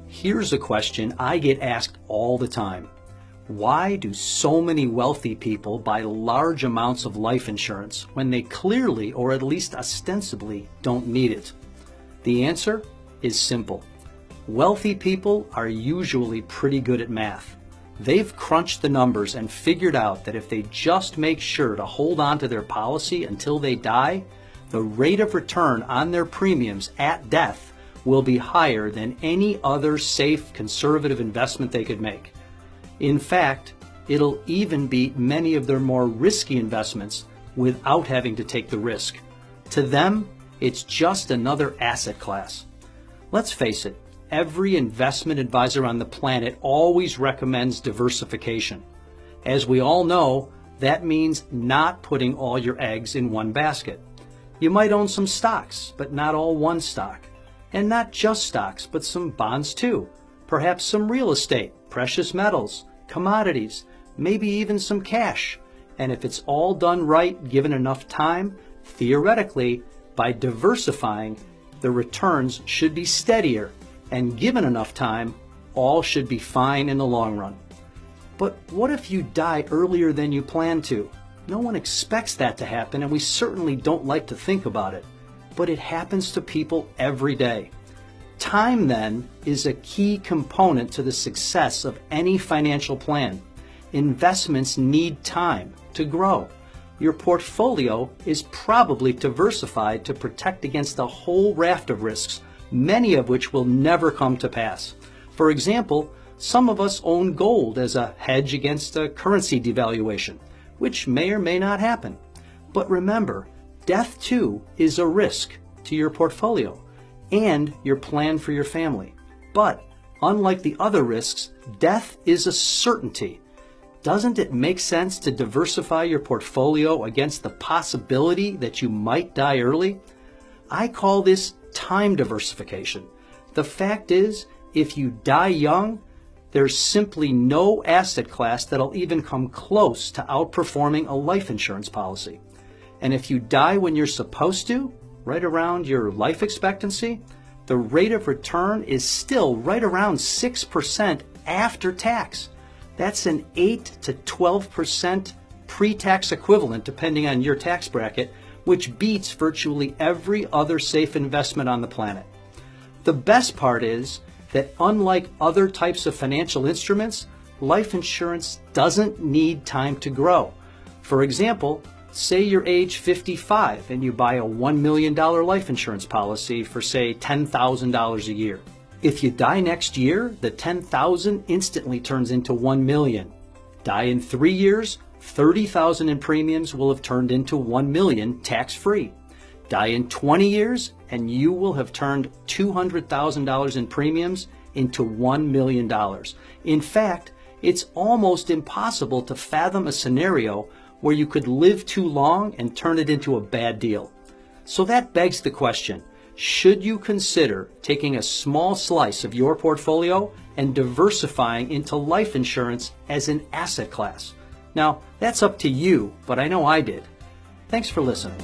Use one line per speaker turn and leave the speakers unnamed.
Here's a question I get asked all the time. Why do so many wealthy people buy large amounts of life insurance when they clearly, or at least ostensibly, don't need it? The answer is simple. Wealthy people are usually pretty good at math. They've crunched the numbers and figured out that if they just make sure to hold on to their policy until they die, the rate of return on their premiums at death will be higher than any other safe, conservative investment they could make. In fact, it'll even beat many of their more risky investments without having to take the risk. To them, it's just another asset class. Let's face it, every investment advisor on the planet always recommends diversification. As we all know, that means not putting all your eggs in one basket. You might own some stocks, but not all one stock. And not just stocks, but some bonds too. Perhaps some real estate, precious metals, commodities, maybe even some cash. And if it's all done right, given enough time, theoretically, by diversifying, the returns should be steadier. And given enough time, all should be fine in the long run. But what if you die earlier than you plan to? No one expects that to happen, and we certainly don't like to think about it. But it happens to people every day. Time, then, is a key component to the success of any financial plan. Investments need time to grow. Your portfolio is probably diversified to protect against a whole raft of risks, many of which will never come to pass. For example, some of us own gold as a hedge against a currency devaluation, which may or may not happen. But remember, death too is a risk to your portfolio and your plan for your family. But unlike the other risks, death is a certainty. Doesn't it make sense to diversify your portfolio against the possibility that you might die early? I call this time diversification. The fact is, if you die young, there's simply no asset class that'll even come close to outperforming a life insurance policy. And if you die when you're supposed to, right around your life expectancy, the rate of return is still right around 6% after tax. That's an 8 to 12% pre-tax equivalent depending on your tax bracket, which beats virtually every other safe investment on the planet. The best part is that unlike other types of financial instruments, life insurance doesn't need time to grow. For example, say you're age 55 and you buy a $1 million life insurance policy for, say, $10,000 a year. If you die next year, the $10,000 instantly turns into $1 million. Die in 3 years, $30,000 in premiums will have turned into $1 million tax-free. Die in 20 years, and you will have turned $200,000 in premiums into $1 million. In fact, it's almost impossible to fathom a scenario where you could live too long and turn it into a bad deal. So that begs the question, should you consider taking a small slice of your portfolio and diversifying into life insurance as an asset class? Now, that's up to you, but I know I did. Thanks for listening.